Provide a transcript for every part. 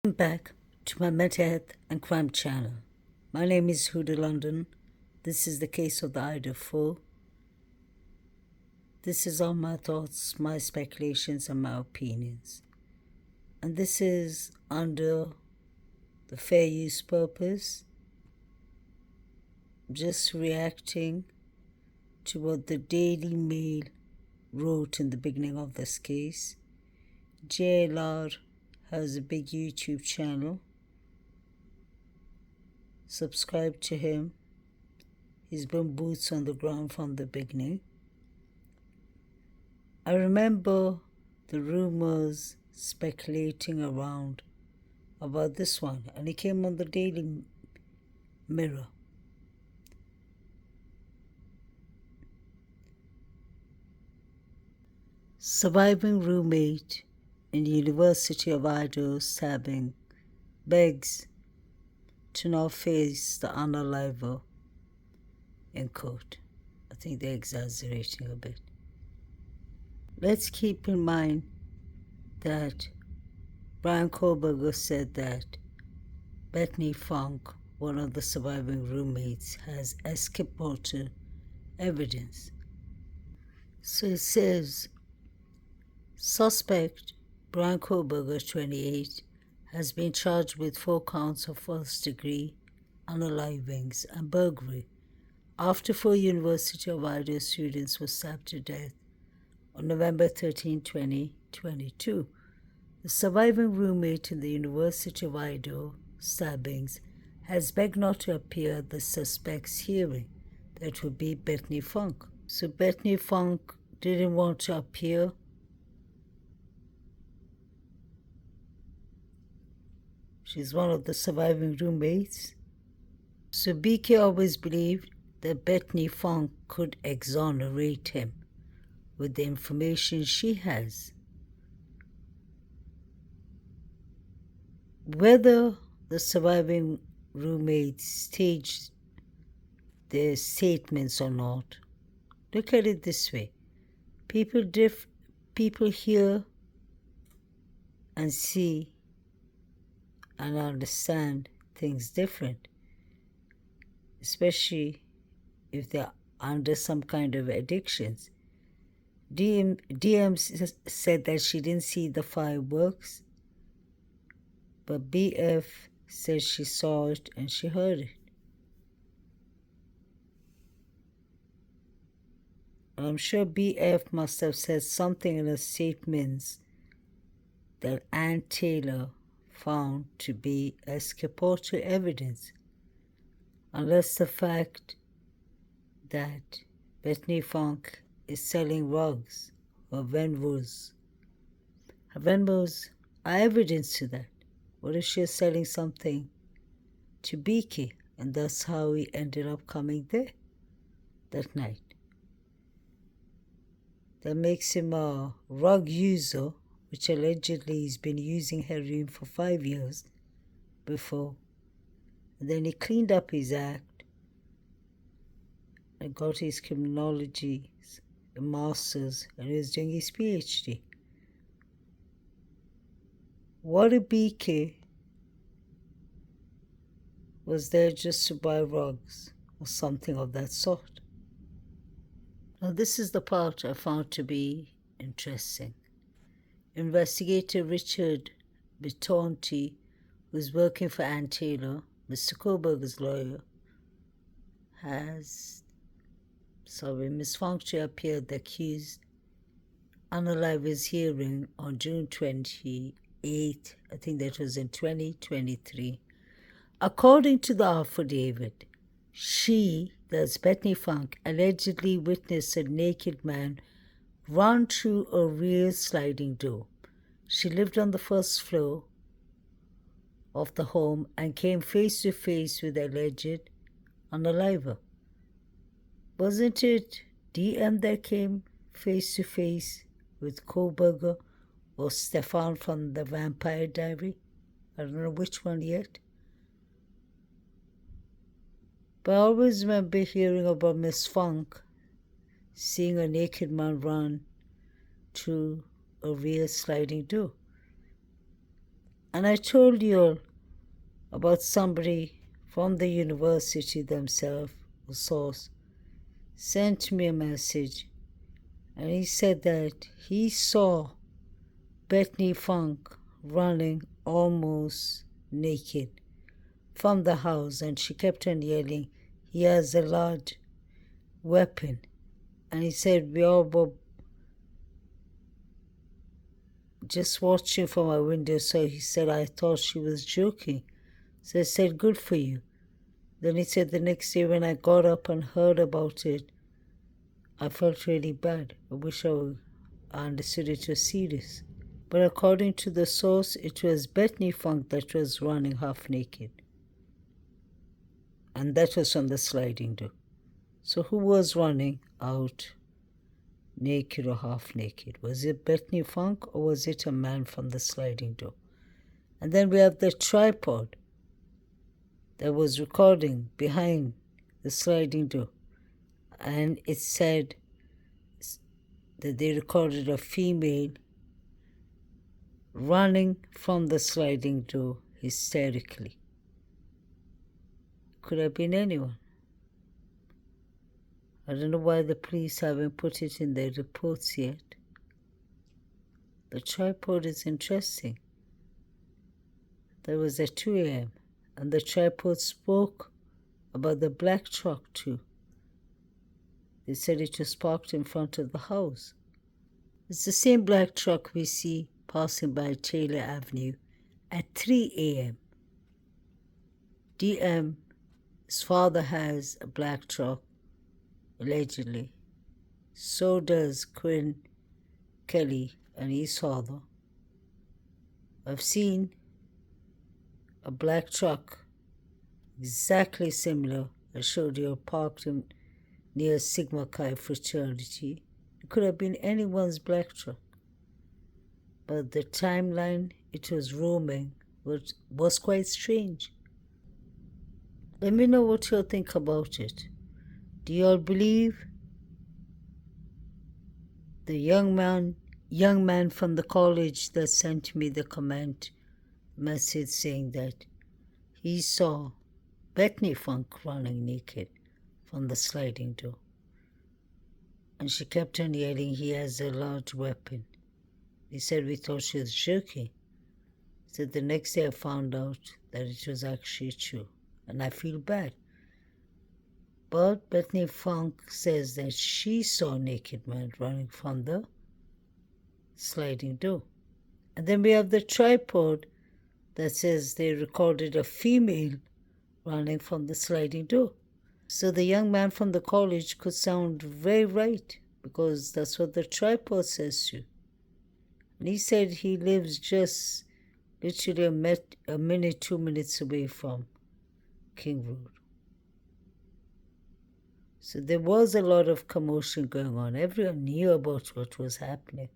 Welcome back to my mental health and crime channel. My name is Huda London. This is the case of the Idaho. This is all my thoughts, my speculations, and my opinions. And this is under the fair use purpose, just reacting to what the Daily Mail wrote in the beginning of this case. JLR has a big YouTube channel. Subscribe to him. He's been boots on the ground from the beginning. I remember the rumors speculating around about this one, and it came on the Daily Mirror. Surviving roommate in the University of Idaho stabbing begs to not face the unaliver in court. I think they're exaggerating a bit. Let's keep in mind that Brian Kohlberger said that Bethany Funk, one of the surviving roommates, has escape evidence. So it says, suspect Brian Kohlberger, 28, has been charged with 4 counts of first-degree unalivings and burglary after 4 University of Idaho students were stabbed to death on November 13, 2022. The surviving roommate in the University of Idaho stabbings has begged not to appear at the suspect's hearing. That would be Bethany Funk. So Bethany Funk didn't want to appear. She's one of the surviving roommates. So BK always believed that Bethany Funk could exonerate him with the information she has. Whether the surviving roommates staged their statements or not, look at it this way. People hear and see and understand things different, especially if they're under some kind of addictions. DM said that she didn't see the fireworks, but BF said she saw it and she heard it. And I'm sure BF must have said something in her statements that Ann Taylor found to be escape evidence, unless the fact that Bethany Funk is selling rugs or Venmos. Her Venmos are evidence to that. What if she's selling something to BK, and that's how he ended up coming there that night? That makes him a rug user, which allegedly he's been using heroin for 5 years before. And then he cleaned up his act and got his criminology master's, and he was doing his PhD. What if BK was there just to buy rugs or something of that sort? Now, this is the part I found to be interesting. Investigator Richard Bitonti, who is working for Ann Taylor, Mr. Kohlberger's lawyer, has Ms. Funk to appear at the accused unaliver's hearing on June 28th, I think that was in 2023. According to the affidavit, she, that's Bethany Funk, allegedly witnessed a naked man run through a rear sliding door. She lived on the first floor of the home and came face to face with the alleged unaliver. Wasn't it DM that came face to face with Kohlberger or Stefan from the Vampire Diary? I don't know which one yet. But I always remember hearing about Miss Funk seeing a naked man run through a rear sliding door. And I told you all about somebody from the university themselves, a source, sent me a message, and he said that he saw Bethany Funk running almost naked from the house, and she kept on yelling, "He has a large weapon." And he said, we all were just watching from our window, so he said, I thought she was joking. So I said, good for you. Then he said, the next day when I got up and heard about it, I felt really bad. I wish I understood it was serious. But according to the source, it was Bethany Funk that was running half naked. And that was from the sliding door. So who was running out naked or half naked? Was it Bethany Funk or was it a man from the sliding door? And then we have the tripod that was recording behind the sliding door. And it said that they recorded a female running from the sliding door hysterically. Could have been anyone. I don't know why the police haven't put it in their reports yet. The tripod is interesting. That was at 2 a.m. and the tripod spoke about the black truck too. They said it was parked in front of the house. It's the same black truck we see passing by Taylor Avenue at 3 a.m. DM's father has a black truck, allegedly. So does Quinn Kelly and his father. I've seen a black truck exactly similar. I showed you parked near Sigma Chi fraternity. It could have been anyone's black truck. But the timeline it was roaming was quite strange. Let me know what you think about it. Do you all believe the young man from the college that sent me the comment message saying that he saw Bethany Funk running naked from the sliding door? And she kept on yelling, he has a large weapon. He said we thought she was joking. He said the next day I found out that it was actually true. And I feel bad. But Bethany Funk says that she saw a naked man running from the sliding door. And then we have the tripod that says they recorded a female running from the sliding door. So the young man from the college could sound very right, because that's what the tripod says to. And he said he lives just literally a minute, 2 minutes away from King Road. So there was a lot of commotion going on. Everyone knew about what was happening.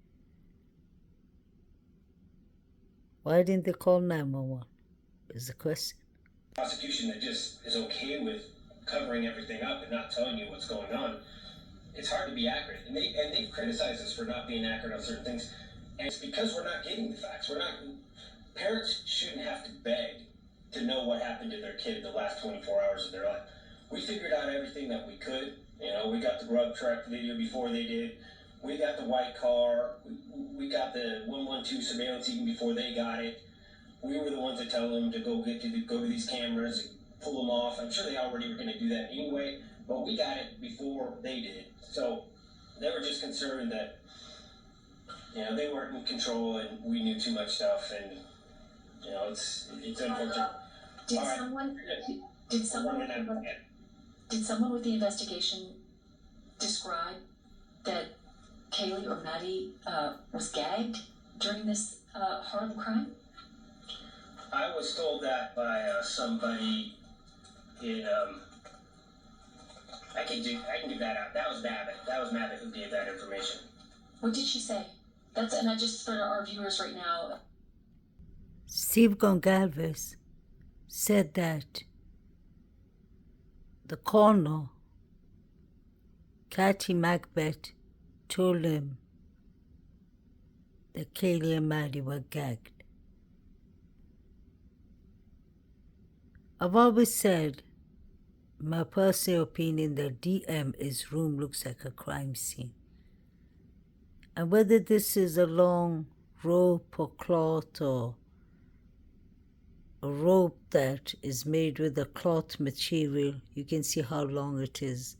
Why didn't they call 911? Is the question. Prosecution that just is okay with covering everything up and not telling you what's going on. It's hard to be accurate, and they've criticized us for not being accurate on certain things, and it's because we're not getting the facts. Parents shouldn't have to beg to know what happened to their kid in the last 24 hours of their life. We figured out everything that we could. We got the grub truck video before they did. We got the white car. We got the 112 surveillance even before they got it. We were the ones that tell them to go to these cameras and pull them off. I'm sure they already were going to do that anyway, but we got it before they did. So they were just concerned that they weren't in control and we knew too much stuff, and it's unfortunate. Did All someone right. did someone did someone with the investigation describe that Kaylee or Maddie was gagged during this horrible crime? I was told that by somebody in I can give that out. That was Babbitt. That was Babbitt who gave that information. What did she say? And I just for our viewers right now. Steve Gonsalves said that the coroner, Kathy Macbeth, told him that Kaylee and Maddie were gagged. I've always said, my personal opinion, that DM's room looks like a crime scene. And whether this is a long rope or cloth or a rope that is made with a cloth material, you can see how long it is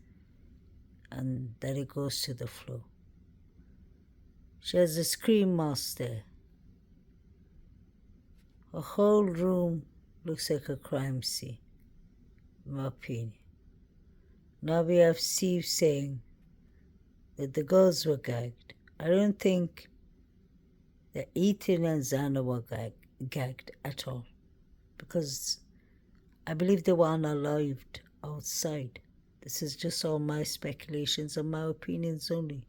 and that it goes to the floor. She has a screen mask there. Her whole room looks like a crime scene, in my opinion. Now we have Steve saying that the girls were gagged. I don't think that Ethan and Xana were gagged at all, because I believe they were unalived outside. This is just all my speculations and my opinions only.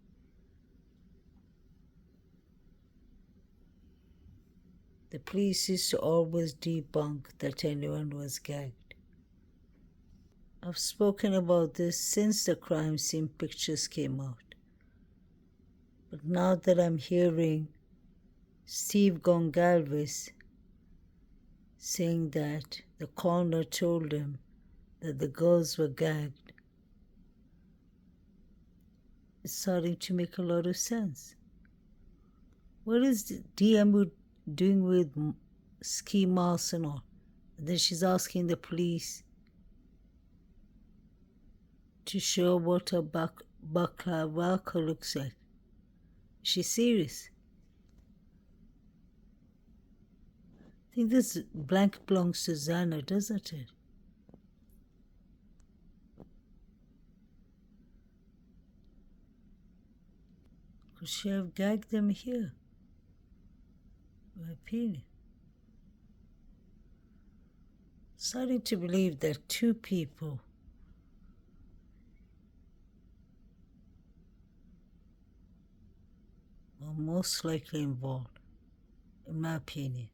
The police used to always debunk that anyone was gagged. I've spoken about this since the crime scene pictures came out. But now that I'm hearing Steve Gongalves saying that the coroner told him that the girls were gagged, it's starting to make a lot of sense. What is the DM doing with ski masks and all? And then she's asking the police to show what a baklava looks like. Is she serious? I think this blank belongs to Xana, doesn't it? Could she have gagged them here? My opinion. Starting to believe that two people are most likely involved, in my opinion.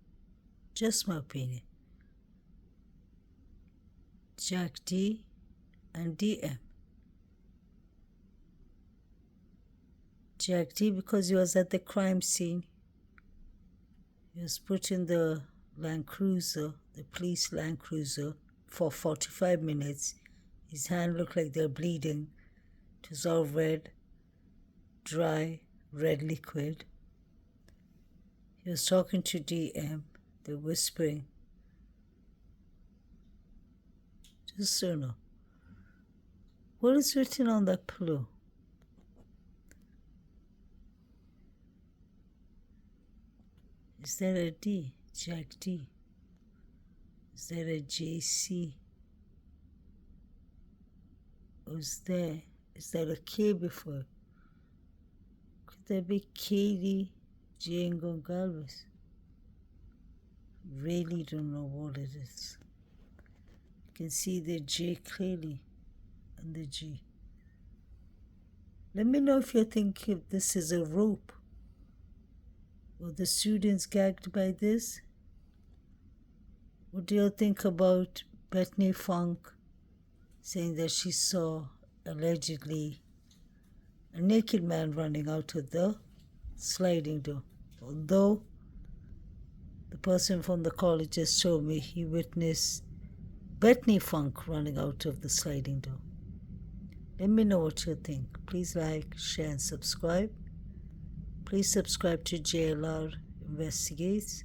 Just my opinion. Jack D and DM. Jack D, because he was at the crime scene. He was put in the Land Cruiser, the police Land Cruiser, for 45 minutes. His hand looked like they're bleeding. It was all red, dry, red liquid. He was talking to DM. They're whispering. Just so you know. What is written on that pillow? Is that a D? Jack D? Is that a JC? Or is that a K before? Could that be Katie Jane Gongalves? Really don't know what it is. You can see the J clearly and the G. Let me know if you think if this is a rope. Were the students gagged by this? What do you think about Bethany Funk saying that she saw, allegedly, a naked man running out of the sliding door? Although the person from the college just told me he witnessed Bethany Funk running out of the sliding door. Let me know what you think. Please like, share, and subscribe. Please subscribe to JLR Investigates.